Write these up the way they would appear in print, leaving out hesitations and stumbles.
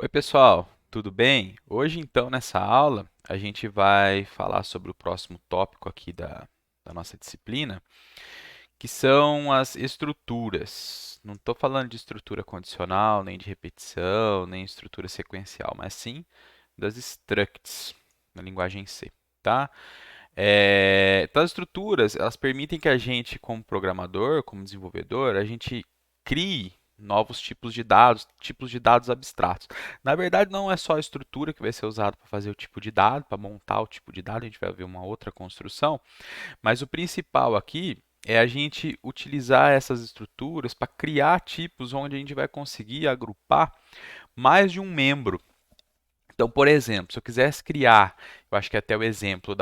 Oi, pessoal, tudo bem? Hoje, então, nessa aula, a gente vai falar sobre o próximo tópico aqui da nossa disciplina, que são as estruturas. Não estou falando de estrutura condicional, nem de repetição, nem estrutura sequencial, mas sim das structs, na linguagem C, tá? Então, as estruturas, elas permitem que a gente, como programador, como desenvolvedor, a gente crie novos tipos de dados abstratos. Na verdade, não é só a estrutura que vai ser usada para fazer o tipo de dado, para montar o tipo de dado, a gente vai ver uma outra construção, mas o principal aqui é a gente utilizar essas estruturas para criar tipos onde a gente vai conseguir agrupar mais de um membro. Então, por exemplo, se eu quisesse criar, eu acho que é até o exemplo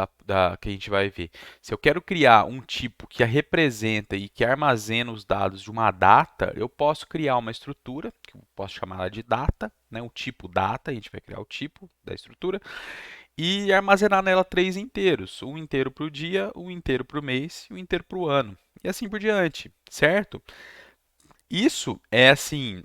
que a gente vai ver. Se eu quero criar um tipo que a representa e que armazena os dados de uma data, eu posso criar uma estrutura, que eu posso chamar ela de data, né? O tipo data, a gente vai criar o tipo da estrutura, e armazenar nela três inteiros. Um inteiro para o dia, um inteiro para o mês e um inteiro para o ano. E assim por diante, certo? Isso é assim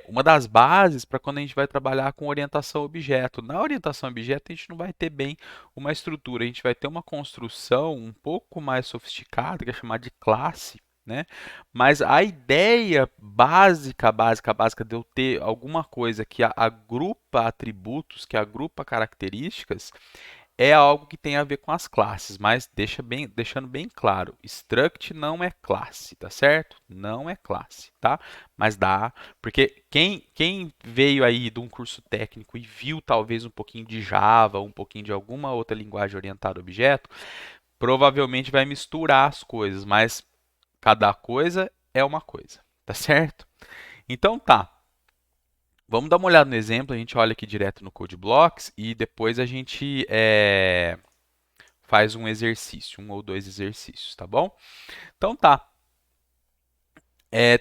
uma das bases para quando a gente vai trabalhar com orientação a objeto. Na orientação a objeto, a gente não vai ter bem uma estrutura, a gente vai ter uma construção um pouco mais sofisticada, que é chamada de classe, né? Mas a ideia básica de eu ter alguma coisa que agrupa atributos, que agrupa características, é algo que tem a ver com as classes, mas deixando bem claro, struct não é classe, tá certo? Não é classe, tá? Mas dá, porque quem veio aí de um curso técnico e viu talvez um pouquinho de Java, um pouquinho de alguma outra linguagem orientada a objeto, provavelmente vai misturar as coisas, mas cada coisa é uma coisa, tá certo? Então tá. Vamos dar uma olhada no exemplo, a gente olha aqui direto no Code Blocks e depois a gente faz um exercício, um ou dois exercícios, tá bom? Então tá.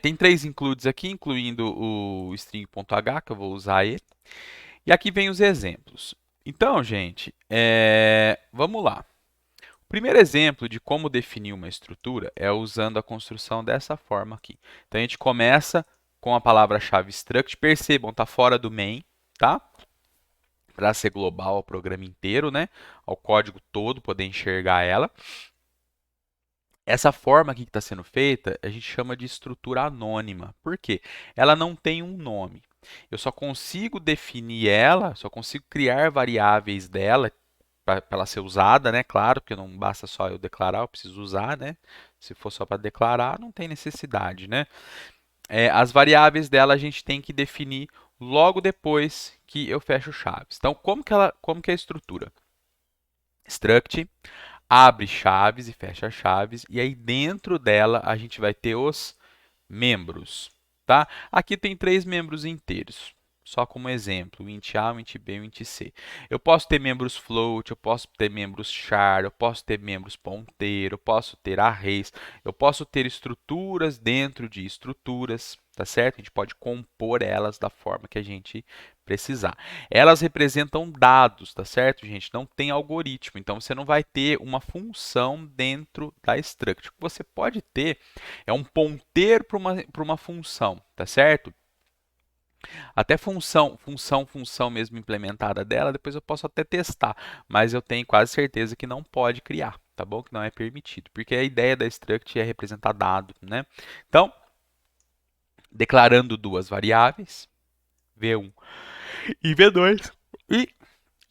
Tem três includes aqui, incluindo o string.h, que eu vou usar ele. E aqui vem os exemplos. Então, gente, vamos lá. O primeiro exemplo de como definir uma estrutura é usando a construção dessa forma aqui. Então, a gente começa com a palavra-chave struct. Percebam, está fora do main, tá? Para ser global ao programa inteiro, né? Ao código todo, poder enxergar ela. Essa forma aqui que está sendo feita, a gente chama de estrutura anônima. Por quê? Ela não tem um nome. Eu só consigo definir ela, só consigo criar variáveis dela para ela ser usada, né? Claro, porque não basta só eu declarar, eu preciso usar, né? Se for só para declarar, não tem necessidade, né? As variáveis dela a gente tem que definir logo depois que eu fecho chaves. Então, como que é a estrutura? Struct abre chaves e fecha chaves, e aí dentro dela a gente vai ter os membros, tá? Aqui tem três membros inteiros, só como exemplo, o int A, o int B e o int C. Eu posso ter membros float, eu posso ter membros char, eu posso ter membros ponteiro, eu posso ter arrays, eu posso ter estruturas dentro de estruturas, tá certo? A gente pode compor elas da forma que a gente precisar. Elas representam dados, tá certo, gente? Não tem algoritmo, então você não vai ter uma função dentro da struct. O que você pode ter é um ponteiro para uma função, tá certo? Até função mesmo implementada dela, depois eu posso até testar, mas eu tenho quase certeza que não pode criar, tá bom? Que não é permitido, porque a ideia da struct é representar dado, né? Então, declarando duas variáveis, v1 e v2, e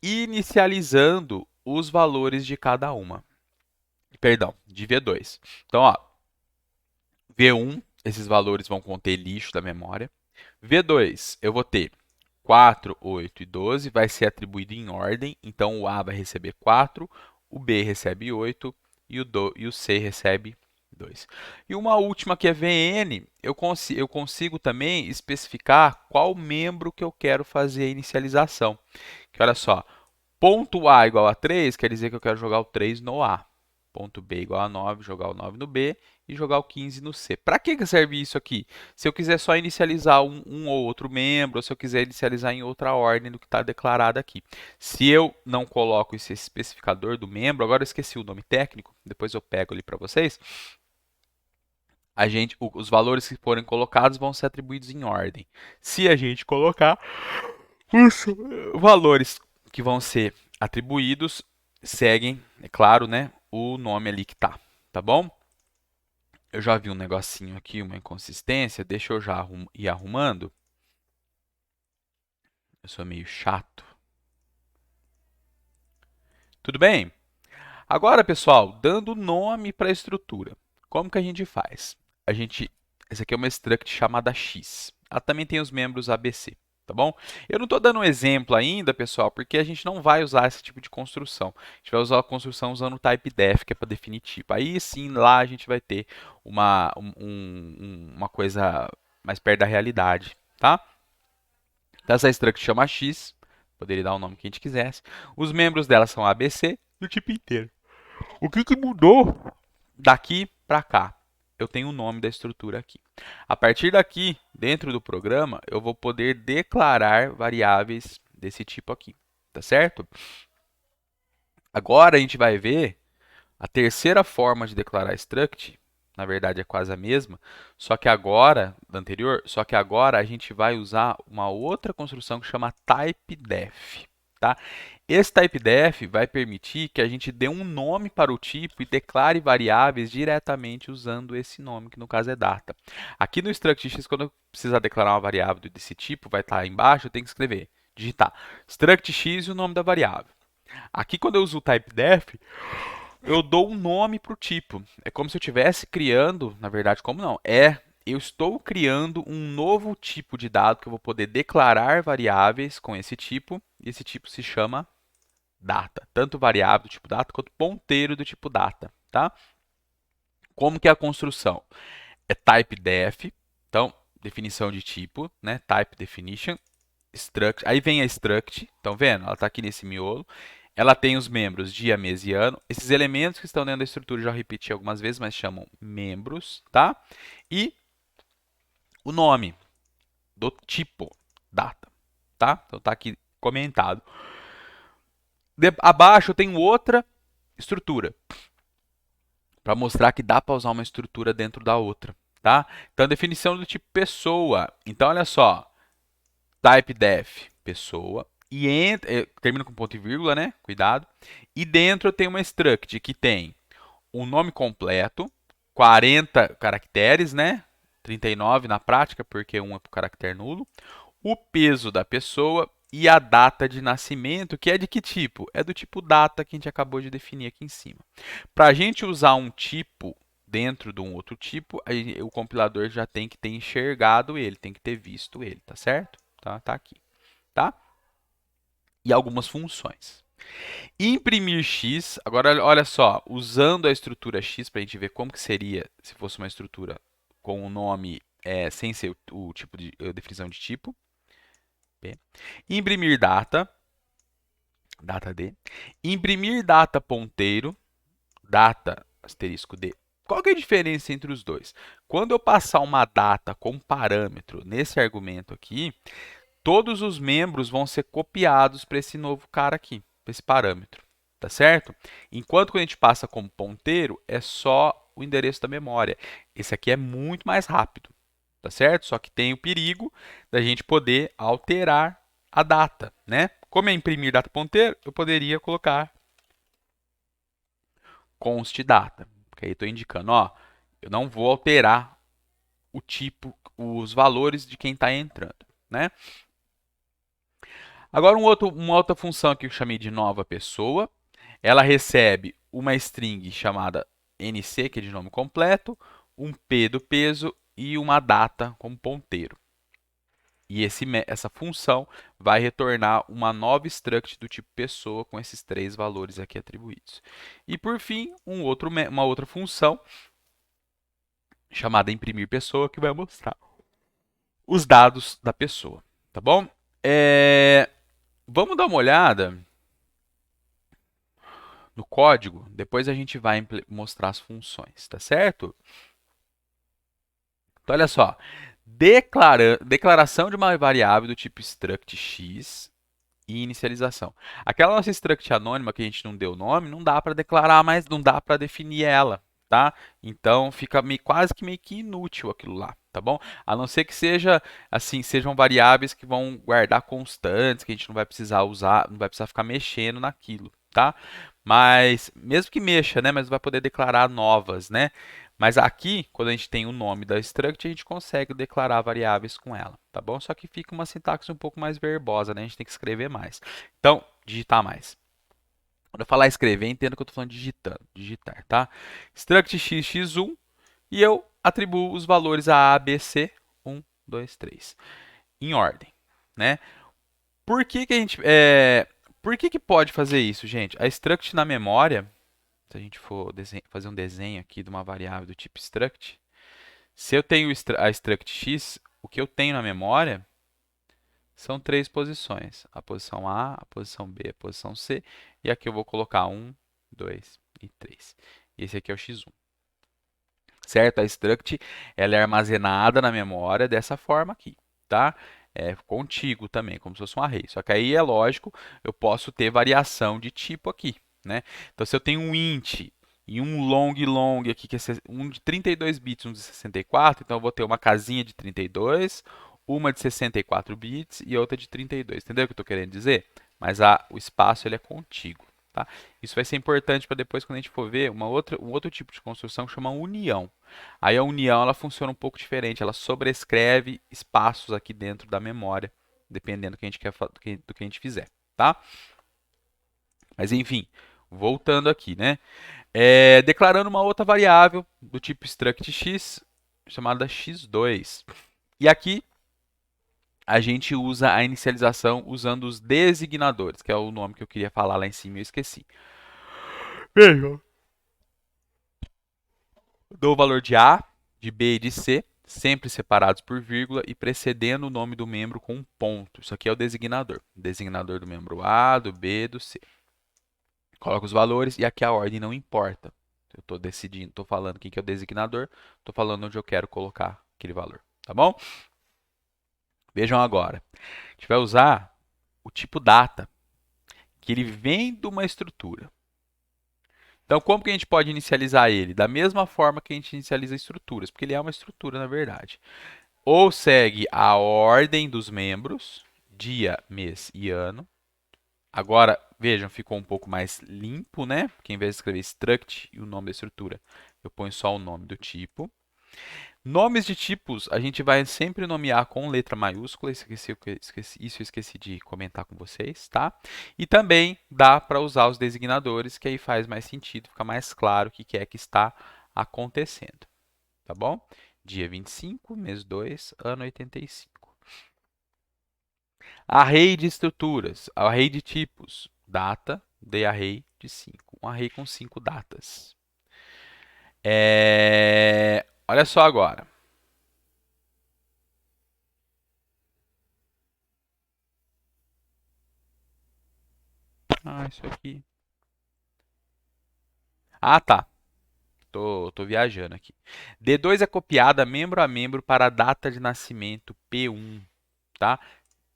inicializando os valores de cada uma. Perdão, de v2. Então, ó, v1, esses valores vão conter lixo da memória. V2, eu vou ter 4, 8 e 12, vai ser atribuído em ordem, então o A vai receber 4, o B recebe 8 e o C recebe 2. E uma última que é VN, eu consigo também especificar qual membro que eu quero fazer a inicialização. Que olha só, ponto A igual a 3 quer dizer que eu quero jogar o 3 no A. Ponto B igual a 9, jogar o 9 no B e jogar o 15 no C. Para que serve isso aqui? Se eu quiser só inicializar um ou outro membro, ou se eu quiser inicializar em outra ordem do que está declarado aqui. Se eu não coloco esse especificador do membro, agora eu esqueci o nome técnico, depois eu pego ali para vocês. os valores que forem colocados vão ser atribuídos em ordem. Se a gente colocar os valores que vão ser atribuídos, seguem, é claro, né, o nome ali que tá bom? Eu já vi um negocinho aqui, uma inconsistência, deixa eu já ir arrumando. Eu sou meio chato. Tudo bem? Agora, pessoal, dando nome para a estrutura. Como que a gente faz? Essa aqui é uma struct chamada X. Ela também tem os membros ABC, tá bom? Eu não estou dando um exemplo ainda, pessoal, porque a gente não vai usar esse tipo de construção. A gente vai usar a construção usando o typedef, que é para definir tipo. Aí sim, lá a gente vai ter uma coisa mais perto da realidade, tá? Então, essa struct chama X, poderia dar o nome que a gente quisesse. Os membros dela são ABC e o tipo inteiro. O que, que mudou daqui para cá? Eu tenho o nome da estrutura aqui. A partir daqui, dentro do programa, eu vou poder declarar variáveis desse tipo aqui, tá certo? Agora a gente vai ver a terceira forma de declarar struct. Na verdade é quase a mesma, só que agora, da anterior, só que agora a gente vai usar uma outra construção que chama typedef, tá? Esse typedef vai permitir que a gente dê um nome para o tipo e declare variáveis diretamente usando esse nome, que no caso é data. Aqui no struct x, quando eu precisar declarar uma variável desse tipo, vai estar embaixo, eu tenho que escrever, digitar struct x e o nome da variável. Aqui, quando eu uso o typedef, eu dou um nome para o tipo. É como se eu estivesse criando, na verdade, como não? Eu estou criando um novo tipo de dado que eu vou poder declarar variáveis com esse tipo, e esse tipo se chama data. Tanto variável do tipo data quanto ponteiro do tipo data, tá? Como que é a construção? É typedef, então, definição de tipo, né? Type definition, struct, aí vem a struct, estão vendo? Ela está aqui nesse miolo. Ela tem os membros dia, mês e ano. Esses elementos que estão dentro da estrutura eu já repeti algumas vezes, mas chamam membros, tá? E o nome do tipo data, tá? Então tá aqui comentado. Abaixo eu tenho outra estrutura para mostrar que dá para usar uma estrutura dentro da outra, tá? Então definição do tipo pessoa. Então olha só, typedef pessoa e termina com ponto e vírgula, né? Cuidado. E dentro eu tenho uma struct que tem o nome completo, 40 caracteres, né? 39 na prática, porque um é para o caractere nulo. O peso da pessoa e a data de nascimento, que é de que tipo? É do tipo data que a gente acabou de definir aqui em cima. Para a gente usar um tipo dentro de um outro tipo, o compilador já tem que ter enxergado ele, tem que ter visto ele, tá certo? Tá aqui, tá? E algumas funções. Imprimir x, agora olha só, usando a estrutura x para a gente ver como que seria se fosse uma estrutura com o nome sem ser o tipo de definição de tipo. B. Imprimir data, data D. Imprimir data ponteiro, data asterisco D. Qual que é a diferença entre os dois? Quando eu passar uma data com parâmetro nesse argumento aqui, todos os membros vão ser copiados para esse novo cara aqui, para esse parâmetro, tá certo? Enquanto que a gente passa como ponteiro, é só o endereço da memória. Esse aqui é muito mais rápido, tá certo? Só que tem o perigo da gente poder alterar a data, né? Como é imprimir data ponteiro, eu poderia colocar const data, porque aí estou indicando, ó, eu não vou alterar o tipo, os valores de quem está entrando, né? Agora, uma outra função que eu chamei de nova pessoa, ela recebe uma string chamada nc, que é de nome completo, um p do peso e uma data como ponteiro. E essa função vai retornar uma nova struct do tipo pessoa com esses três valores aqui atribuídos. E por fim, uma outra função chamada imprimir pessoa que vai mostrar os dados da pessoa, tá bom? Vamos dar uma olhada no código, depois a gente vai mostrar as funções, tá certo? Então, olha só. Declaração de uma variável do tipo struct x e inicialização. Aquela nossa struct anônima que a gente não deu nome, não dá para declarar, mas não dá para definir ela. tá? Então fica quase que meio que inútil aquilo lá, tá bom? A não ser que seja assim, sejam variáveis que vão guardar constantes, que a gente não vai precisar usar, não vai precisar ficar mexendo naquilo, tá? Mas mesmo que mexa, né, mas vai poder declarar novas, né? Mas aqui, quando a gente tem o nome da struct, a gente consegue declarar variáveis com ela, tá bom? Só que fica uma sintaxe um pouco mais verbosa, né? A gente tem que escrever mais. Então, digitar mais. Quando eu falar escrever, entenda que eu estou falando digitando, digitar, tá? Struct x, x1, e eu atribuo os valores a B, C, 1, 2, 3, em ordem, né? Por que que a gente, por que que pode fazer isso, gente? A struct na memória, se a gente for fazer um desenho aqui de uma variável do tipo struct, se eu tenho a struct x, o que eu tenho na memória são três posições. A posição A, a posição B, a posição C. E aqui eu vou colocar 1, 2 e 3. Esse aqui é o x1. Certo? A struct ela é armazenada na memória dessa forma aqui, tá? É contíguo também, como se fosse um array. Só que aí é lógico, eu posso ter variação de tipo aqui, né? Então, se eu tenho um int e um long aqui, que é um de 32 bits e um de 64, então eu vou ter uma casinha de 32, uma de 64 bits e outra de 32. Entendeu o que eu estou querendo dizer? Mas o espaço ele é contíguo. Tá? Isso vai ser importante para depois, quando a gente for ver, um outro tipo de construção que chama união. Aí a união ela funciona um pouco diferente, ela sobrescreve espaços aqui dentro da memória, dependendo do que a gente quer, do que a gente fizer, tá? Mas enfim, voltando aqui, né? Declarando uma outra variável do tipo struct x, chamada x2. E aqui a gente usa a inicialização usando os designadores, que é o nome que eu queria falar lá em cima e eu esqueci. Veja. Dou o valor de A, de B e de C, sempre separados por vírgula e precedendo o nome do membro com um ponto. Isso aqui é o designador. Designador do membro A, do B, do C. Coloco os valores e aqui a ordem não importa. Eu estou decidindo, estou falando quem que é o designador, estou falando onde eu quero colocar aquele valor. Tá bom? Vejam agora. A gente vai usar o tipo data, que ele vem de uma estrutura. Então, como que a gente pode inicializar ele? Da mesma forma que a gente inicializa estruturas, porque ele é uma estrutura, na verdade. Ou segue a ordem dos membros, dia, mês e ano. Agora, vejam, ficou um pouco mais limpo, né? Porque em vez de escrever struct e o nome da estrutura, eu ponho só o nome do tipo. Nomes de tipos, a gente vai sempre nomear com letra maiúscula, isso eu esqueci de comentar com vocês, tá? E também dá para usar os designadores, que aí faz mais sentido, fica mais claro o que é que está acontecendo, tá bom? Dia 25, mês 2, ano 85. Array de estruturas, array de tipos, data, de array de 5, um array com 5 datas. Olha só agora. Isso aqui. Tá. Tô viajando aqui. D2 é copiada membro a membro para a data de nascimento P1, tá?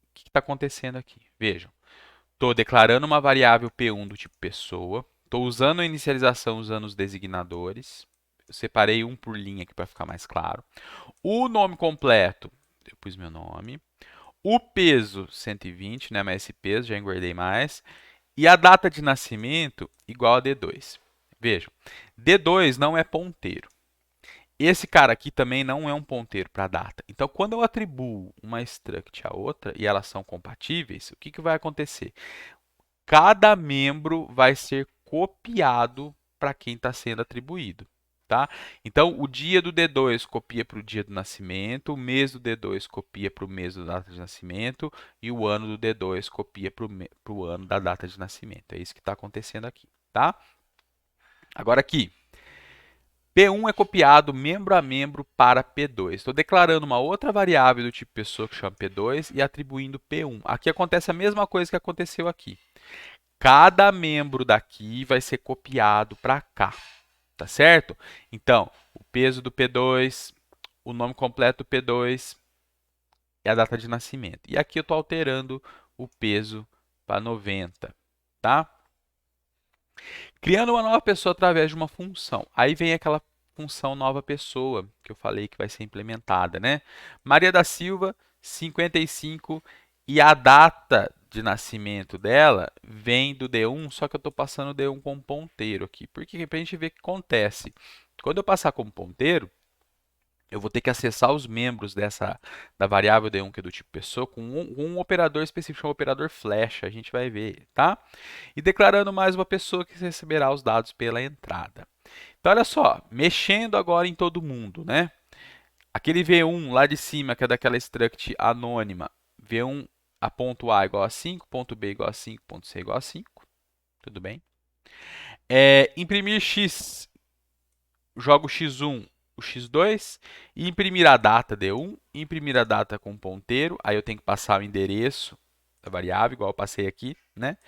O que está acontecendo aqui? Vejam. Estou declarando uma variável P1 do tipo pessoa. Estou usando a inicialização usando os designadores. Eu separei um por linha aqui para ficar mais claro. O nome completo, eu pus meu nome. O peso, 120, né? Mas esse peso já engordei mais. E a data de nascimento, igual a D2. Vejam, D2 não é ponteiro. Esse cara aqui também não é um ponteiro para a data. Então, quando eu atribuo uma struct a outra e elas são compatíveis, o que, que vai acontecer? Cada membro vai ser copiado para quem está sendo atribuído. Tá? Então, o dia do D2 copia para o dia do nascimento, o mês do D2 copia para o mês da data de nascimento e o ano do D2 copia para o ano da data de nascimento. É isso que está acontecendo aqui. Tá? Agora aqui, P1 é copiado membro a membro para P2. Estou declarando uma outra variável do tipo pessoa que chama P2 e atribuindo P1. Aqui acontece a mesma coisa que aconteceu aqui. Cada membro daqui vai ser copiado para cá, tá certo? Então, o peso do P2, o nome completo do P2 e a data de nascimento. E aqui eu estou alterando o peso para 90, tá? Criando uma nova pessoa através de uma função. Aí vem aquela função nova pessoa que eu falei que vai ser implementada, né? Maria da Silva, 55, e a data de nascimento dela vem do D1, só que eu estou passando o D1 como ponteiro aqui. Porque para a gente ver o que acontece. Quando eu passar como ponteiro, eu vou ter que acessar os membros da variável D1, que é do tipo pessoa, com um operador específico, chama operador flecha, a gente vai ver, tá? E declarando mais uma pessoa que receberá os dados pela entrada. Então, olha só, mexendo agora em todo mundo, né? Aquele V1 lá de cima, que é daquela struct anônima, V1 a ponto A igual a 5, ponto B igual a 5, ponto C igual a 5, tudo bem? Imprimir X, jogo x1, o x2, e imprimir a data D1, imprimir a data com ponteiro, aí eu tenho que passar o endereço da variável, igual eu passei aqui, né?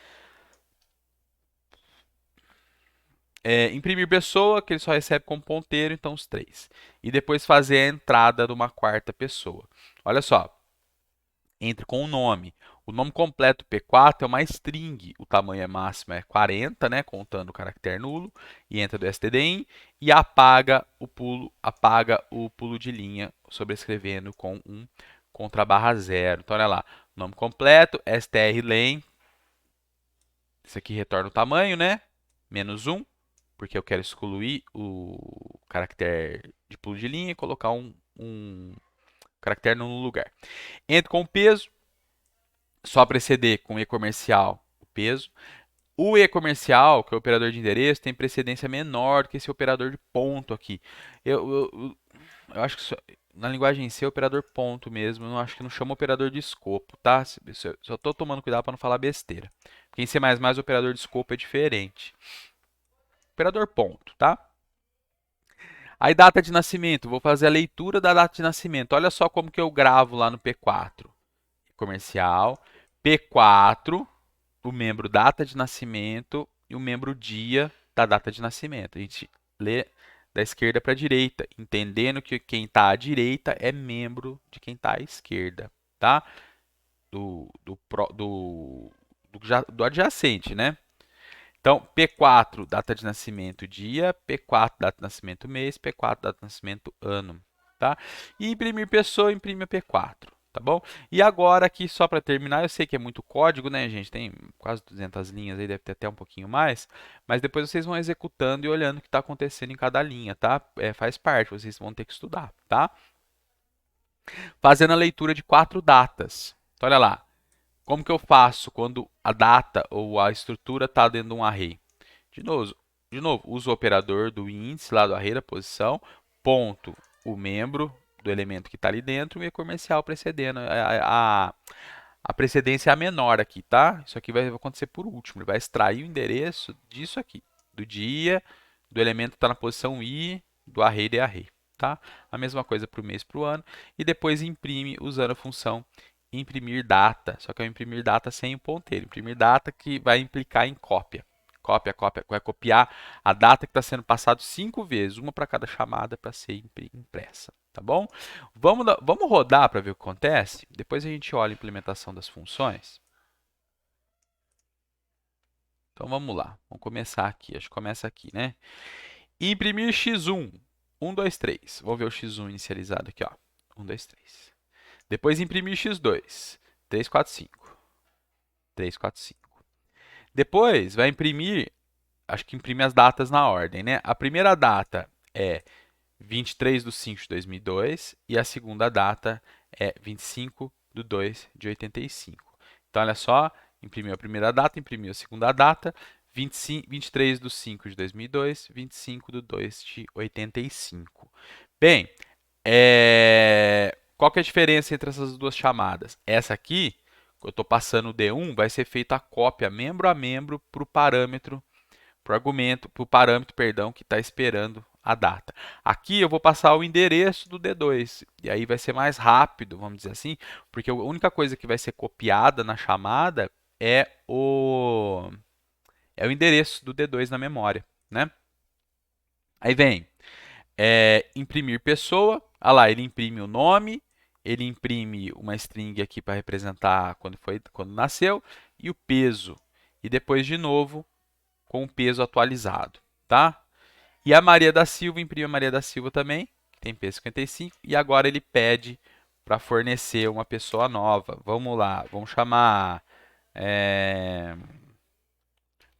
Imprimir pessoa, que ele só recebe como ponteiro, então os três. E depois fazer a entrada de uma quarta pessoa. Olha só, entre com o nome. O nome completo P4 é uma string, o tamanho máximo é 40, né, contando o caractere nulo, e entra do stdin e apaga o pulo de linha, sobrescrevendo com um contra barra zero. Então, olha lá, nome completo, strlen, isso aqui retorna o tamanho, né, menos 1, porque eu quero excluir o caractere de pulo de linha e colocar um caractere no lugar. Entro com o peso, só preceder com o e-comercial o peso. O e-comercial, que é o operador de endereço, tem precedência menor do que esse operador de ponto aqui. Eu acho que na linguagem C é operador ponto mesmo, eu não acho que não chama operador de escopo, tá? Só estou tomando cuidado para não falar besteira. Porque em C++ o operador de escopo é diferente. Operador ponto, tá? Aí data de nascimento, vou fazer a leitura da data de nascimento. Olha só como que eu gravo lá no P4. Comercial, P4, o membro data de nascimento e o membro dia da data de nascimento. A gente lê da esquerda para a direita, entendendo que quem está à direita é membro de quem está à esquerda, tá? Do adjacente, né? Então, P4, data de nascimento, dia, P4, data de nascimento, mês, P4, data de nascimento, ano, tá? E imprimir pessoa, imprime a P4, tá bom? E agora aqui, só para terminar, eu sei que é muito código, né, gente? Tem quase 200 linhas aí, deve ter até um pouquinho mais, mas depois vocês vão executando e olhando o que está acontecendo em cada linha, tá? Faz parte, vocês vão ter que estudar, tá? Fazendo a leitura de 4 datas. Então, olha lá, como que eu faço quando a data ou a estrutura está dentro de um array? De novo, uso o operador do índice lá do array da posição, ponto o membro do elemento que está ali dentro e comercial precedendo. A precedência é a menor aqui, tá? Isso aqui vai acontecer por último. Ele vai extrair o endereço disso aqui, do dia, do elemento que está na posição i, do array de array, tá? A mesma coisa para o mês, para o ano. E depois imprime usando a função imprimir data, só que é o imprimir data sem o ponteiro. Imprimir data que vai implicar em cópia. Cópia, cópia, vai copiar a data que está sendo passado 5 vezes, uma para cada chamada para ser impressa, tá bom? Vamos rodar para ver o que acontece? Depois a gente olha a implementação das funções. Então vamos lá, vamos começar aqui, acho que começa aqui, né? Imprimir x1, 1, 2, 3. Vamos ver o x1 inicializado aqui, ó. 1, 2, 3. Depois imprimir x2, 3, 4, 5. 3, 4, 5. Depois vai imprimir, acho que imprime as datas na ordem, né? A primeira data é 23 de 5 de 2002 e a segunda data é 25 de 2 de 85. Então, olha só, imprimiu a primeira data, imprimiu a segunda data, 23 de 5 de 2002, 25 de 2 de 85. Bem, qual que é a diferença entre essas duas chamadas? Essa aqui, eu estou passando o D1, vai ser feita a cópia membro a membro para o parâmetro, para o argumento, para o parâmetro, perdão, que está esperando a data. Aqui eu vou passar o endereço do D2, e aí vai ser mais rápido, vamos dizer assim, porque a única coisa que vai ser copiada na chamada é o endereço do D2 na memória, né? Aí vem imprimir pessoa. Ah lá, ele imprime o nome, ele imprime uma string aqui para representar quando nasceu, e o peso. E depois, de novo, com o peso atualizado, tá? E a Maria da Silva, imprime a Maria da Silva também, que tem peso 55, e agora ele pede para fornecer uma pessoa nova. Vamos lá, vamos chamar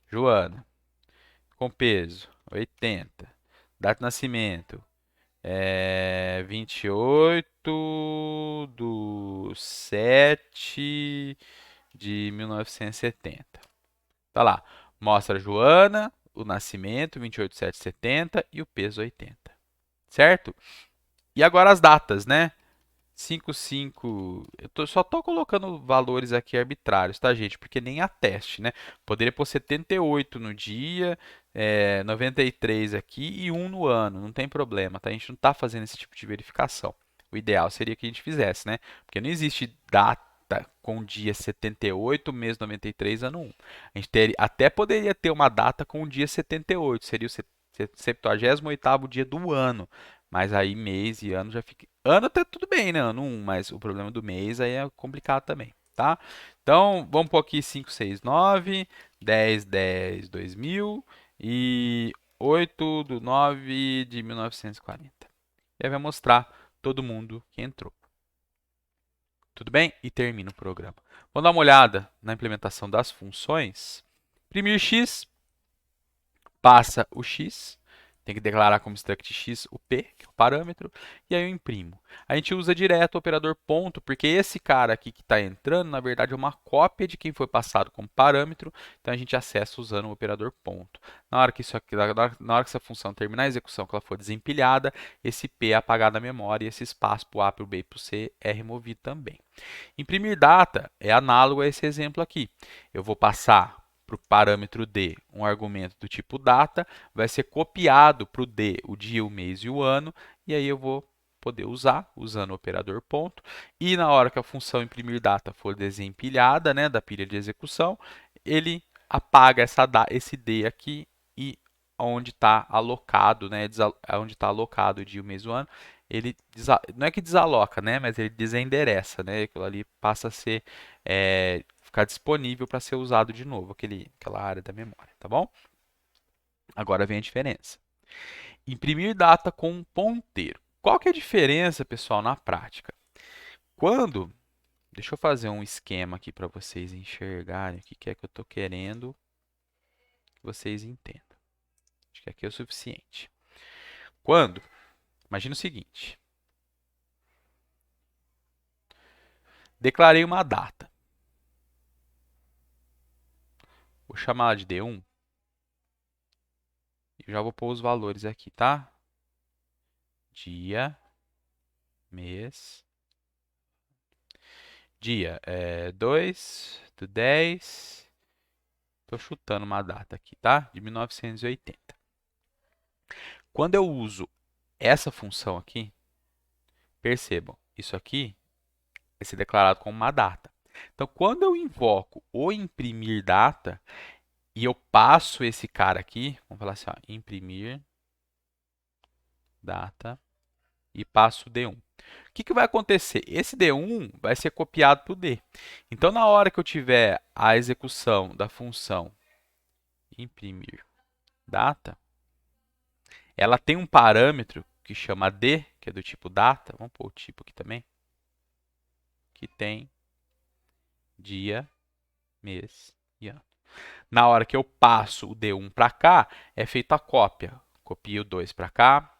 Joana, com peso 80, data de nascimento 28/7/1970. Tá lá, mostra a Joana, o nascimento 28/7/70 e o peso 80, certo? E agora as datas, né? 55. Só tô colocando valores aqui arbitrários, tá, gente? Porque nem ateste, né? Poderia pôr 78 no dia, 93 aqui e 1 no ano. Não tem problema, tá? A gente não tá fazendo esse tipo de verificação. O ideal seria que a gente fizesse, né? Porque não existe data com dia 78, mês 93, ano 1. A gente até poderia ter uma data com o dia 78, seria o 78º dia do ano. Mas aí mês e ano já fica. Ano até tudo bem, né? Ano 1, mas o problema do mês aí é complicado também, tá? Então, vamos pôr aqui 5, 6, 9, 10, 10, 2000 e 8/9/1940. E aí vai mostrar todo mundo que entrou. Tudo bem? E termina o programa. Vamos dar uma olhada na implementação das funções. Imprimir x, passa o x, tem que declarar como struct x o p, que é o parâmetro, e aí eu imprimo. A gente usa direto o operador ponto, porque esse cara aqui que está entrando, na verdade, é uma cópia de quem foi passado como parâmetro, então a gente acessa usando o operador ponto. Na hora que essa função terminar a execução, que ela for desempilhada, esse p é apagado da memória e esse espaço para o A, para o B e para o C é removido também. Imprimir data é análogo a esse exemplo aqui. Eu vou passar para o parâmetro D um argumento do tipo data, vai ser copiado para o D o dia, o mês e o ano, e aí eu vou poder usar, usando o operador ponto, e na hora que a função imprimir data for desempilhada, né, da pilha de execução, ele apaga esse D aqui e onde está alocado, né, onde está alocado o dia, o mês e o ano, ele não é que desaloca, né, mas ele desendereça, né, aquilo ali passa a ser ficar disponível para ser usado de novo, aquela área da memória, tá bom? Agora vem a diferença. Imprimir data com um ponteiro. Qual que é a diferença, pessoal, na prática? Deixa eu fazer um esquema aqui para vocês enxergarem o que é que eu estou querendo que vocês entendam. Acho que aqui é o suficiente. Imagina o seguinte, declarei uma data. Vou chamar ela de D1 e já vou pôr os valores aqui, tá? Dia, mês, dia 2/10. Estou chutando uma data aqui, tá? De 1980. Quando eu uso essa função aqui, percebam, isso aqui vai ser declarado como uma data. Então, quando eu invoco o imprimir data e eu passo esse cara aqui, vamos falar assim, ó, imprimir data e passo D1. O que vai acontecer? Esse D1 vai ser copiado para o D. Então, na hora que eu tiver a execução da função imprimir data, ela tem um parâmetro que chama D, que é do tipo data. Vamos pôr o tipo aqui também. Que tem dia, mês e ano. Na hora que eu passo o D1 para cá, é feita a cópia. Copio o 2 para cá,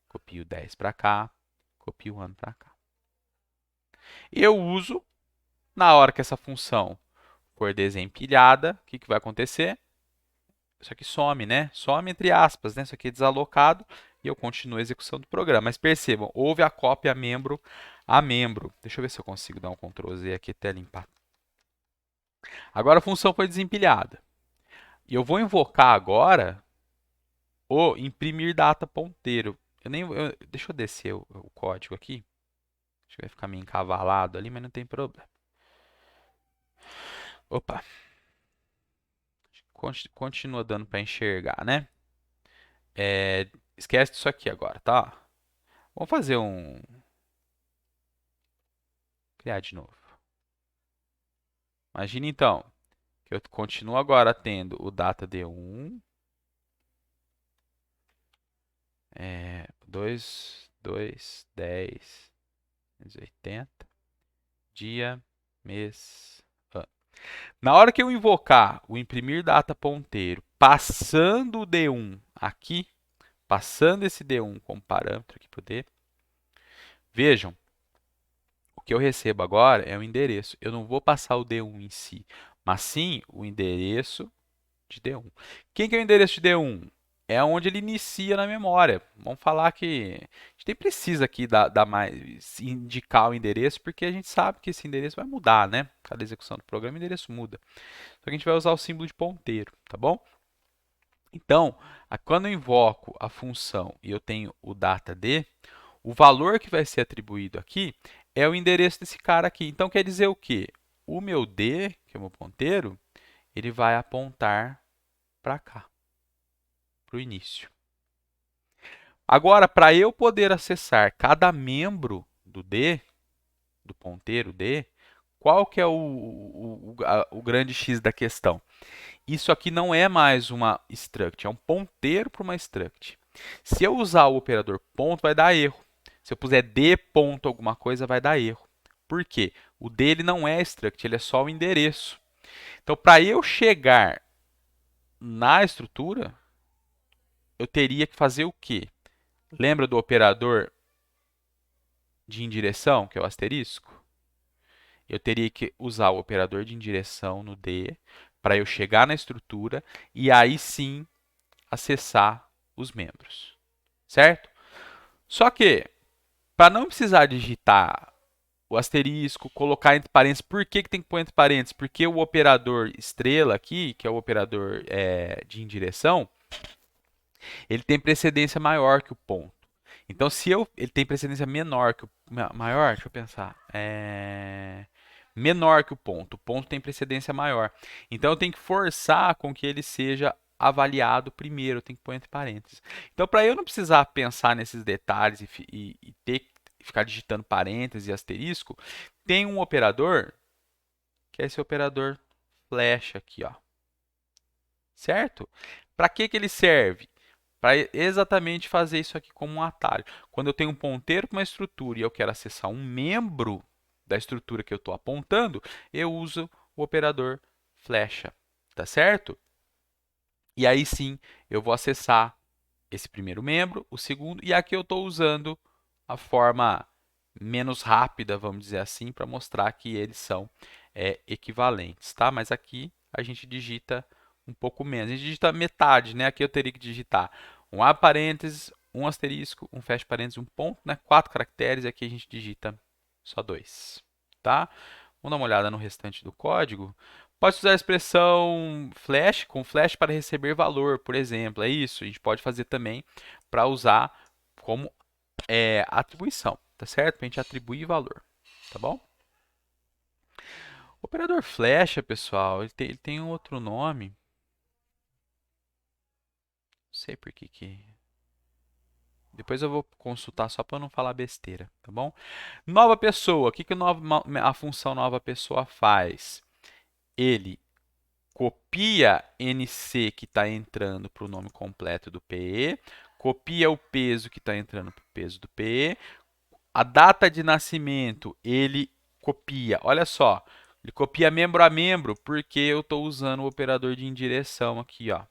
copio o 10 para cá, copio o ano para cá. Eu uso, na hora que essa função for desempilhada, o que vai acontecer? Isso aqui some, né? Some entre aspas, né? Isso aqui é desalocado e eu continuo a execução do programa. Mas percebam, houve a cópia membro a membro. Deixa eu ver se eu consigo dar um Ctrl Z aqui até limpar. Agora a função foi desempilhada. E eu vou invocar agora o imprimir data ponteiro. Deixa eu descer o código aqui. Acho que vai ficar meio encavalado ali, mas não tem problema. Opa. Continua dando para enxergar, né? Esquece disso aqui agora, tá? Vamos fazer criar de novo. Imagina então que eu continuo agora tendo o data D1, 2, 2, 10, 280, dia, mês, ano. Na hora que eu invocar o imprimir data ponteiro, passando o D1 aqui, passando esse D1 como parâmetro aqui para o D, vejam, o que eu recebo agora é o endereço. Eu não vou passar o D1 em si, mas sim o endereço de D1. Quem que é o endereço de D1? É onde ele inicia na memória. Vamos falar que a gente nem precisa aqui dar mais, indicar o endereço, porque a gente sabe que esse endereço vai mudar, né? Cada execução do programa, o endereço muda. Só que a gente vai usar o símbolo de ponteiro, tá bom? Então, quando eu invoco a função e eu tenho o data_d, o valor que vai ser atribuído aqui é o endereço desse cara aqui. Então, quer dizer o quê? O meu d, que é o meu ponteiro, ele vai apontar para cá, para o início. Agora, para eu poder acessar cada membro do D, do ponteiro D, qual que é o grande X da questão? Isso aqui não é mais uma struct, é um ponteiro para uma struct. Se eu usar o operador ponto, vai dar erro. Se eu puser d ponto alguma coisa, vai dar erro. Por quê? O d ele não é struct, ele é só o endereço. Então, para eu chegar na estrutura, eu teria que fazer o quê? Lembra do operador de indireção, que é o asterisco? Eu teria que usar o operador de indireção no D para eu chegar na estrutura e aí sim acessar os membros, certo? Só que, para não precisar digitar o asterisco, colocar entre parênteses, por que tem que pôr entre parênteses? Porque o operador estrela aqui, que é o operador de indireção, ele tem precedência maior que o ponto. Então, se ele tem precedência menor que o maior, deixa eu pensar, menor que o ponto tem precedência maior. Então, eu tenho que forçar com que ele seja avaliado primeiro, eu tenho que pôr entre parênteses. Então, para eu não precisar pensar nesses detalhes e ter que ficar digitando parênteses e asterisco, tem um operador, que é esse operador flecha aqui, ó. Certo? Para que ele serve? Para exatamente fazer isso aqui como um atalho. Quando eu tenho um ponteiro com uma estrutura e eu quero acessar um membro da estrutura que eu estou apontando, eu uso o operador flecha, tá certo? E aí sim, eu vou acessar esse primeiro membro, o segundo, e aqui eu estou usando a forma menos rápida, vamos dizer assim, para mostrar que eles são equivalentes, tá? Mas aqui a gente digita um pouco menos. A gente digita metade, né? Aqui eu teria que digitar um abre parênteses, um asterisco, um fecha parênteses, um ponto, né? 4 caracteres, e aqui a gente digita só 2, tá? Vamos dar uma olhada no restante do código. Pode usar a expressão flash, com flash para receber valor, por exemplo. É isso. A gente pode fazer também para usar como atribuição, tá certo? Para a gente atribuir valor, tá bom? O operador flecha, pessoal, ele tem um outro nome. Não sei por que. Depois eu vou consultar só para não falar besteira, tá bom? Nova pessoa. O que a função nova pessoa faz? Ele copia NC que está entrando para o nome completo do PE, copia o peso que está entrando para o peso do PE, a data de nascimento ele copia, olha só, ele copia membro a membro porque eu estou usando o operador de indireção aqui, ó,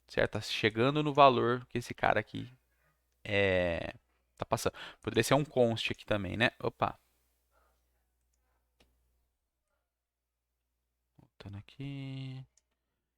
certo? Tá chegando no valor que esse cara aqui tá passando. Poderia ser um const aqui também, né? Opa. Voltando aqui.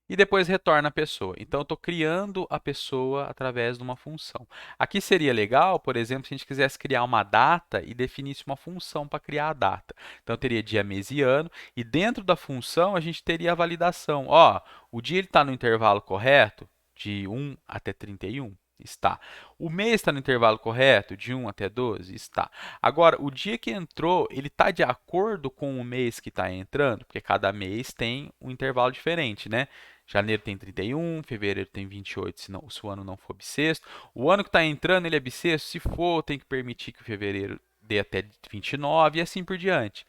E depois retorna a pessoa. Então, eu estou criando a pessoa através de uma função. Aqui seria legal, por exemplo, se a gente quisesse criar uma data e definisse uma função para criar a data. Então, eu teria dia, mês e ano, e dentro da função a gente teria a validação. Ó, o dia está no intervalo correto, de 1 até 31? Está. O mês está no intervalo correto, de 1 até 12? Está. Agora, o dia que entrou, ele está de acordo com o mês que está entrando? Porque cada mês tem um intervalo diferente, né? Janeiro tem 31, fevereiro tem 28, se o ano não for bissexto. O ano que está entrando, ele é bissexto? Se for, tem que permitir que o fevereiro dê até 29 e assim por diante.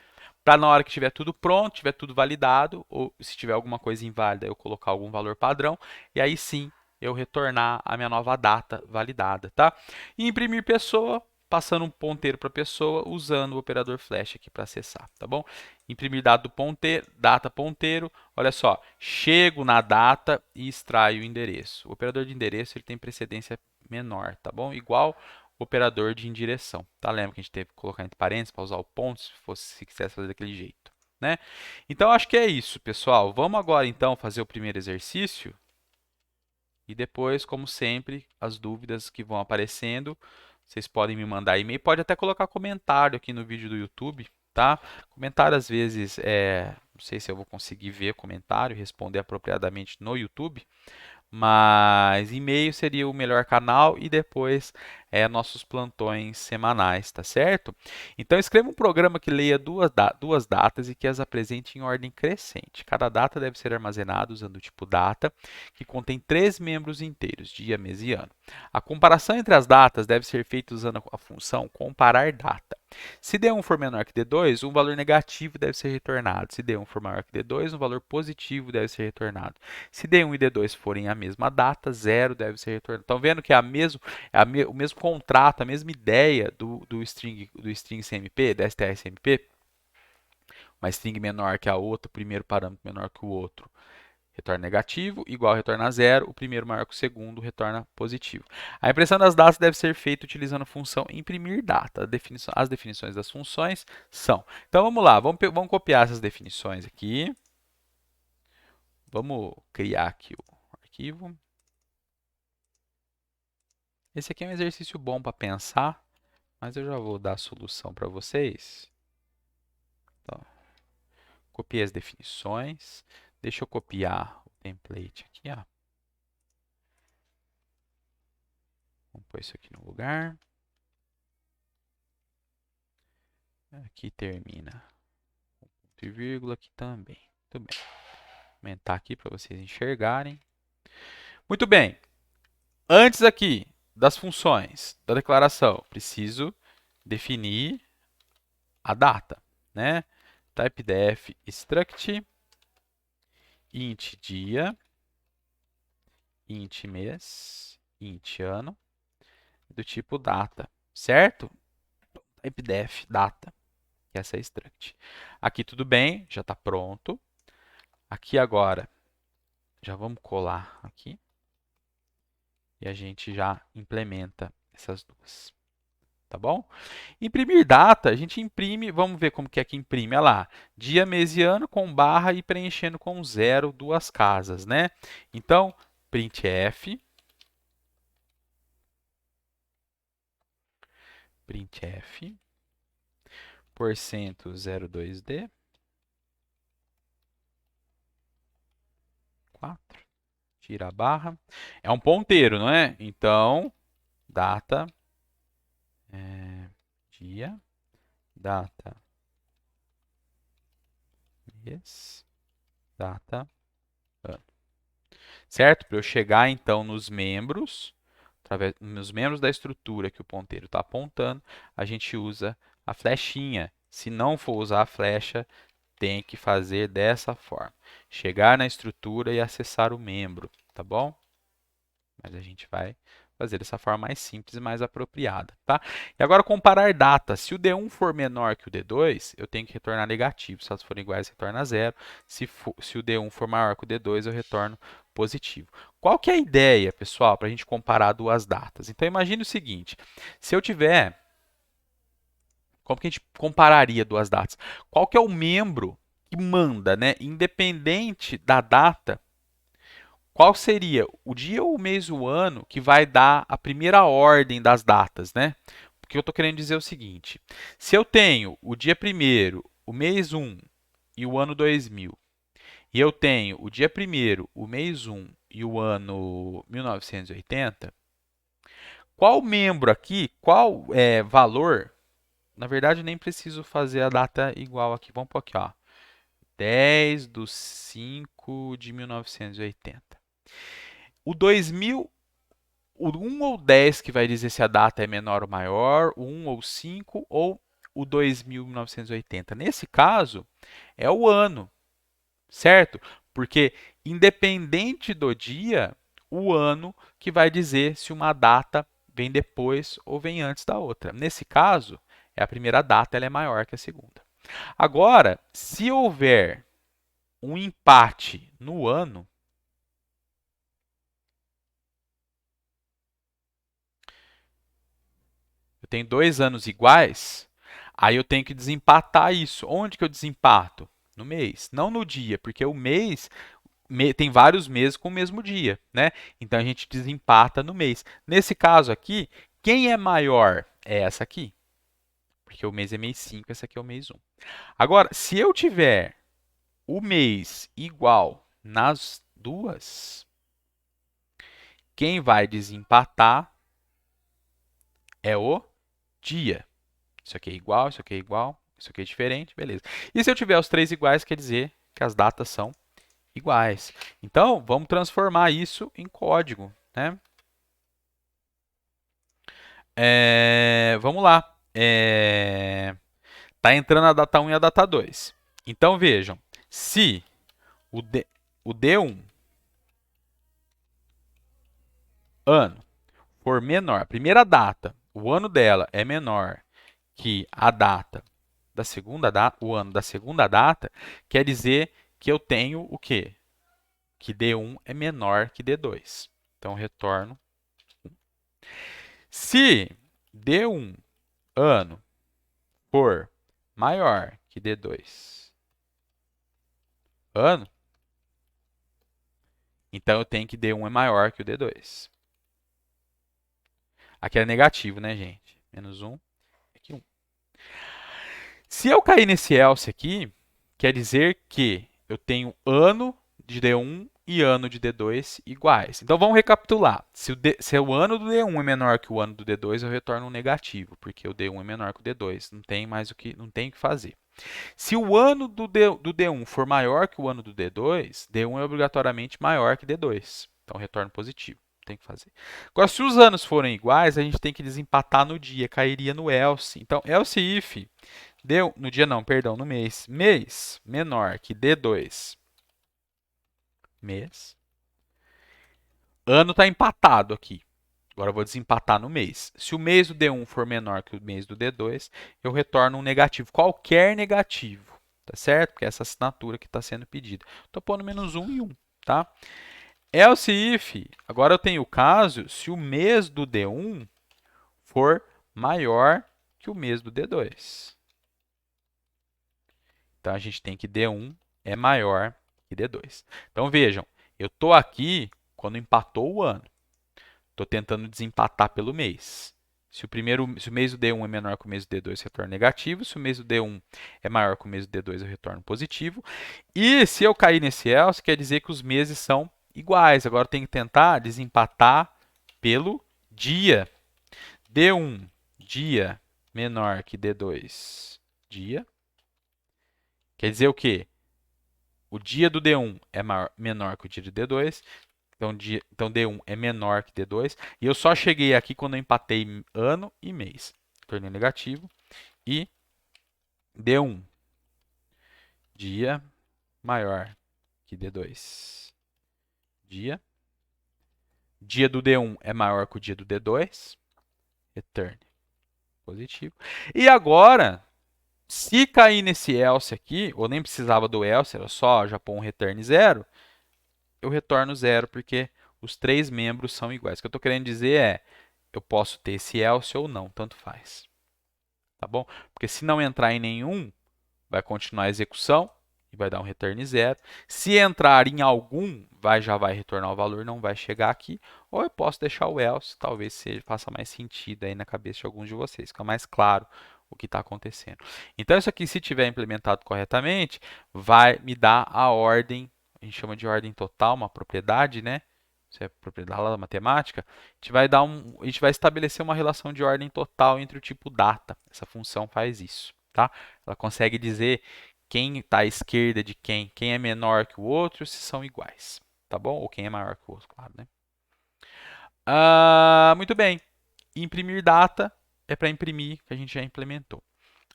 para na hora que tiver tudo pronto, tiver tudo validado, ou se tiver alguma coisa inválida, eu colocar algum valor padrão, e aí sim eu retornar a minha nova data validada, tá? E imprimir pessoa, passando um ponteiro para a pessoa, usando o operador flash aqui para acessar, tá bom? Imprimir dado do ponteiro, data ponteiro, olha só, chego na data e extraio o endereço. O operador de endereço ele tem precedência menor, tá bom? Igual o operador de indireção, tá? Lembra que a gente teve que colocar entre parênteses para usar o ponto se quisesse fazer daquele jeito, né? Então acho que é isso, pessoal. Vamos agora então fazer o primeiro exercício e depois, como sempre, as dúvidas que vão aparecendo, vocês podem me mandar e-mail, pode até colocar comentário aqui no vídeo do YouTube, tá? Comentário às vezes, não sei se eu vou conseguir ver comentário e responder apropriadamente no YouTube, mas e-mail seria o melhor canal e depois nossos plantões semanais, tá certo? Então escreva um programa que leia duas datas e que as apresente em ordem crescente. Cada data deve ser armazenada usando o tipo data, que contém três membros inteiros, dia, mês e ano. A comparação entre as datas deve ser feita usando a função comparar data. Se D1 for menor que D2, um valor negativo deve ser retornado. Se D1 for maior que D2, um valor positivo deve ser retornado. Se D1 e D2 forem a mesma data, zero deve ser retornado. Estão vendo que é o mesmo contrato, a mesma ideia do string CMP, da strcmp? Uma string menor que a outra, o primeiro parâmetro menor que o outro, retorna negativo, igual retorna zero, o primeiro maior que o segundo retorna positivo. A impressão das datas deve ser feita utilizando a função imprimir data. As definições das funções são. Então vamos lá, vamos copiar essas definições aqui. Vamos criar aqui o arquivo. Esse aqui é um exercício bom para pensar, mas eu já vou dar a solução para vocês. Então, copiei as definições. Deixa eu copiar o template aqui, ó. Vamos pôr isso aqui no lugar. Aqui termina o ponto e vírgula, aqui também. Muito bem. Vou aumentar aqui para vocês enxergarem. Muito bem. Antes aqui das funções da declaração, preciso definir a data, né? Typedef struct int dia, int mês, int ano, do tipo data, certo? Typedef data, que essa é a struct. Aqui tudo bem, já está pronto. Aqui agora, já vamos colar aqui. E a gente já implementa essas duas. Tá bom? Imprimir data, a gente imprime, vamos ver como que é que imprime. Olha lá, dia, mês e ano com barra e preenchendo com zero duas casas, né? Então, printf, porcento 02D, 4, tira a barra. É um ponteiro, não é? Então, data, dia, data, mês, data, ano. Certo? Para eu chegar então nos membros, nos membros da estrutura que o ponteiro está apontando, a gente usa a flechinha. Se não for usar a flecha, tem que fazer dessa forma. Chegar na estrutura e acessar o membro, tá bom? Mas a gente vai fazer dessa forma mais simples e mais apropriada, tá? E agora comparar datas. Se o D1 for menor que o D2, eu tenho que retornar negativo. Se elas forem iguais, retorna zero. Se o D1 for maior que o D2, eu retorno positivo. Qual que é a ideia, pessoal, para a gente comparar duas datas? Então, imagine o seguinte. Se eu tiver... Como que a gente compararia duas datas? Qual que é o membro que manda, né? Independente da data, qual seria o dia, o mês, o ano que vai dar a primeira ordem das datas, né? Porque eu estou querendo dizer o seguinte: se eu tenho o dia 1º, o mês 1 e o ano 2000, e eu tenho o dia 1º, o mês 1 e o ano 1980, qual membro aqui, qual valor? Na verdade, nem preciso fazer a data igual aqui. Vamos pôr aqui, ó. 10/5/1980. O 2000, o 1 ou 10 que vai dizer se a data é menor ou maior, o 1 ou 5, ou o 2.980? Nesse caso, é o ano, certo? Porque independente do dia, o ano que vai dizer se uma data vem depois ou vem antes da outra. Nesse caso, é a primeira data, ela é maior que a segunda. Agora, se houver um empate no ano, eu tenho 2 anos iguais, aí eu tenho que desempatar isso. Onde que eu desempato? No mês, não no dia, porque o mês tem vários meses com o mesmo dia, né? Então a gente desempata no mês. Nesse caso aqui, quem é maior? É essa aqui, porque o mês é mês 5, essa aqui é o mês 1. Agora, se eu tiver o mês igual nas duas, quem vai desempatar é o dia. Isso aqui é igual, isso aqui é igual, isso aqui é diferente, beleza. E se eu tiver os três iguais, quer dizer que as datas são iguais. Então, vamos transformar isso em código, né? Vamos lá. Tá entrando a data 1 e a data 2. Então, vejam, se o D1 ano for menor, a primeira data, o ano dela é menor que a data da segunda data, o ano da segunda data, quer dizer que eu tenho o quê? Que D1 é menor que D2. Então, retorno. Se D1 ano for maior que D2 ano, então eu tenho que D1 é maior que o D2. Aqui é negativo, né, gente? Menos 1, aqui 1. Se eu cair nesse else aqui, quer dizer que eu tenho ano de D1 e ano de D2 iguais. Então vamos recapitular. Se o ano do D1 é menor que o ano do D2, eu retorno um negativo, porque o D1 é menor que o D2. Não tem mais não tem o que fazer. Se o ano do D1 for maior que o ano do D2, D1 é obrigatoriamente maior que D2. Então retorno positivo. Tem que fazer. Agora, se os anos forem iguais, a gente tem que desempatar no dia, cairia no else. Então, else if deu no dia não, perdão, no mês. Mês menor que D2 mês. Ano está empatado aqui. Agora eu vou desempatar no mês. Se o mês do D1 for menor que o mês do D2, eu retorno um negativo, qualquer negativo, tá certo? Porque é essa assinatura que está sendo pedida. Estou pondo menos 1 e 1, tá? Else if, agora eu tenho o caso se o mês do D1 for maior que o mês do D2. Então a gente tem que D1 é maior que D2. Então vejam, eu estou aqui quando empatou o ano. Estou tentando desempatar pelo mês. Se o mês do D1 é menor que o mês do D2, retorno negativo. Se o mês do D1 é maior que o mês do D2, eu retorno positivo. E se eu cair nesse else, quer dizer que os meses são iguais. Agora eu tenho que tentar desempatar pelo dia. D1, dia, menor que D2, dia. Quer dizer o quê? O dia do D1 é menor que o dia do D2. Então, D1 é menor que D2. E eu só cheguei aqui quando eu empatei ano e mês. Tornei negativo. E D1, dia, maior que D2. Dia. Dia do D1 é maior que o dia do D2. Return positivo. E agora, se cair nesse else aqui, ou nem precisava do else, era só já pôr um return 0, eu retorno 0 porque os três membros são iguais. O que eu estou querendo dizer é, eu posso ter esse else ou não, tanto faz. Tá bom? Porque se não entrar em nenhum, vai continuar a execução e vai dar um return 0. Se entrar em algum, já vai retornar o valor, não vai chegar aqui. Ou eu posso deixar o else, talvez faça mais sentido aí na cabeça de alguns de vocês, fica mais claro o que está acontecendo. Então, isso aqui, se tiver implementado corretamente, vai me dar a ordem, a gente chama de ordem total, uma propriedade, né? Isso é propriedade lá da matemática. A gente vai estabelecer uma relação de ordem total entre o tipo data. Essa função faz isso, tá? Ela consegue dizer quem está à esquerda de quem é menor que o outro, se são iguais, tá bom? Ou quem é maior que o outro, claro, né? Muito bem. Imprimir data é para imprimir, que a gente já implementou.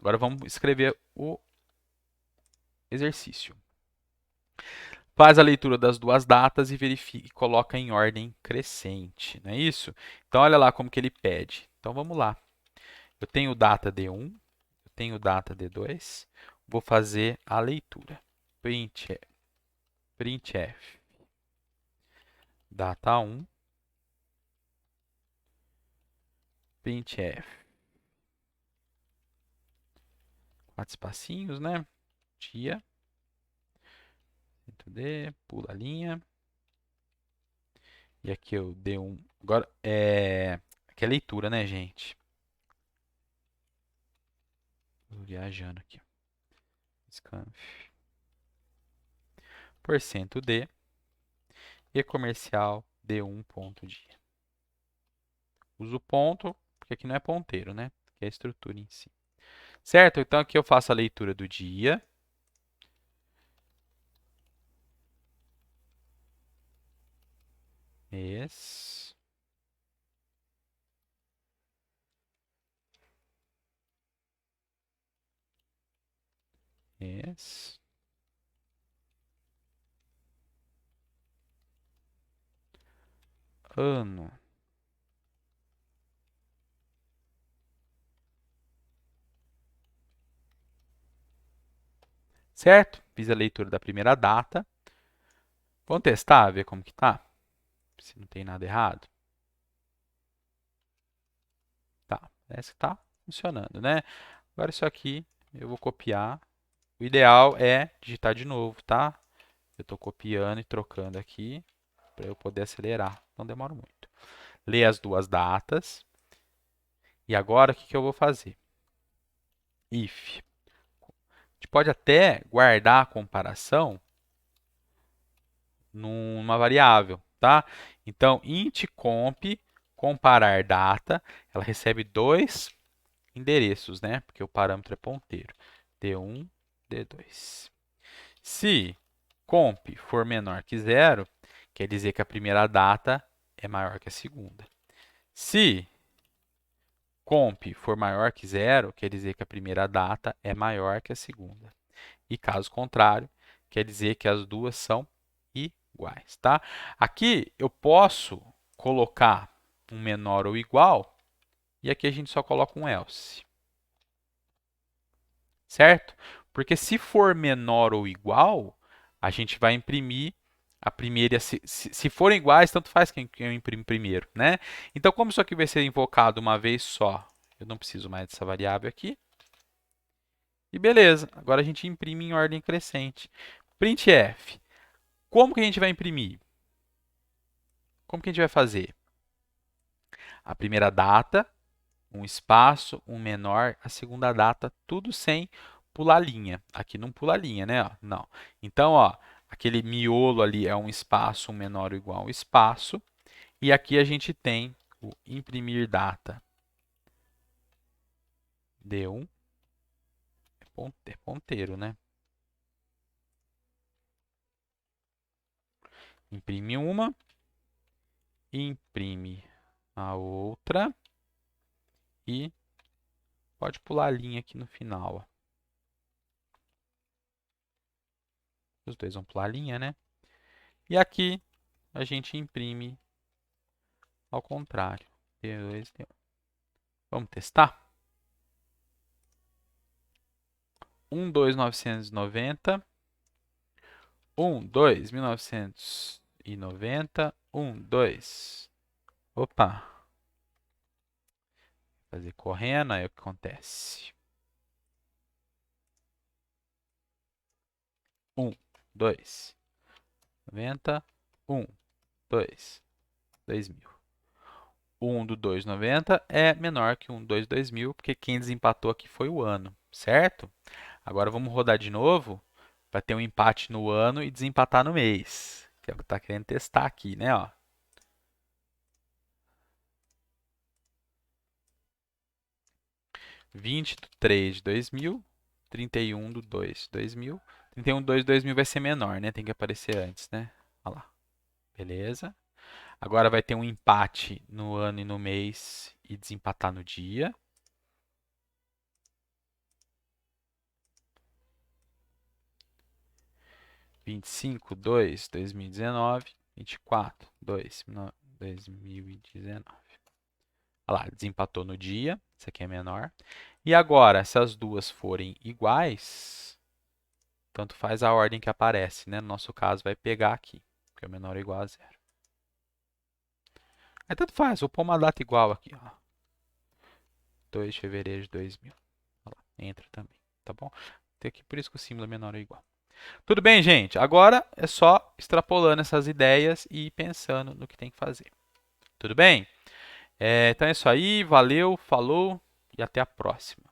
Agora vamos escrever o exercício. Faz a leitura das duas datas e verifica, e coloca em ordem crescente, não é isso? Então, olha lá como que ele pede. Então, vamos lá. Eu tenho data D1, eu tenho data D2, vou fazer a leitura. Printf, data 1, printf, quatro espacinhos, né? Dia, D, pula a linha. E aqui eu dei um. Agora, aqui é leitura, né, gente? Tô viajando aqui. Scanf. Porcento D. E comercial D1 ponto dia. Uso ponto, porque aqui não é ponteiro, né? Aqui é a estrutura em si. Certo? Então aqui eu faço a leitura do dia. Mês. Mês. Ano. Certo? Fiz a leitura da primeira data. Vamos testar, ver como que tá? Se não tem nada errado. Tá, parece que tá funcionando, né? Agora isso aqui eu vou copiar. O ideal é digitar de novo, tá? Eu estou copiando e trocando aqui para eu poder acelerar. Não demora muito. Ler as duas datas. E agora o que que eu vou fazer? If. A gente pode até guardar a comparação numa variável, tá? Então, int comp comparar data, ela recebe dois endereços, né? Porque o parâmetro é ponteiro. D1, D2. Se comp for menor que zero, quer dizer que a primeira data é maior que a segunda. Se comp for maior que zero, quer dizer que a primeira data é maior que a segunda. E caso contrário, quer dizer que as duas são iguais, tá? Aqui eu posso colocar um menor ou igual, e aqui a gente só coloca um else. Certo? Porque se for menor ou igual, a gente vai imprimir a primeira. Se forem iguais, tanto faz quem eu imprimo primeiro, né? Então, como isso aqui vai ser invocado uma vez só, eu não preciso mais dessa variável aqui. E beleza, agora a gente imprime em ordem crescente. Printf. Como que a gente vai imprimir? Como que a gente vai fazer? A primeira data, um espaço, um menor, a segunda data, tudo sem pular linha. Aqui não pula linha, né? Ó, não. Então, ó, aquele miolo ali é um espaço, um menor ou igual a um espaço. E aqui a gente tem o imprimir data D1, é ponteiro, né? Imprime uma, imprime a outra e pode pular a linha aqui no final. Ó. Os dois vão pular a linha, né? E aqui a gente imprime ao contrário. D2, D1. Vamos testar? 12990, 1990, 2. Opa, fazer correndo, aí o que acontece? 2, 90, 2, 2000. O 1 do 290 é menor que o 1 do 2 2000, porque quem desempatou aqui foi o ano, certo? Agora vamos rodar de novo para ter um empate no ano e desempatar no mês, que é o que está querendo testar aqui, né? Ó. 20 do 3 de 2000, 31 do 2 de 2000. 31 do 2 de 2000 vai ser menor, né? Tem que aparecer antes, né? Olha lá. Beleza. Agora vai ter um empate no ano e no mês e desempatar no dia. 25/2, 2019, 24/2, 2019. Olha lá, desempatou no dia, esse aqui é menor. E agora, se as duas forem iguais, tanto faz a ordem que aparece, né? No nosso caso, vai pegar aqui, porque é menor ou igual a 0. Aí tanto faz, vou pôr uma data igual aqui, ó. 2 de fevereiro de 2000. Olha lá, entra também, tá bom? Tem aqui, por isso que o símbolo é menor ou igual. Tudo bem, gente? Agora é só extrapolando essas ideias e pensando no que tem que fazer. Tudo bem? Então é isso aí, valeu, falou e até a próxima.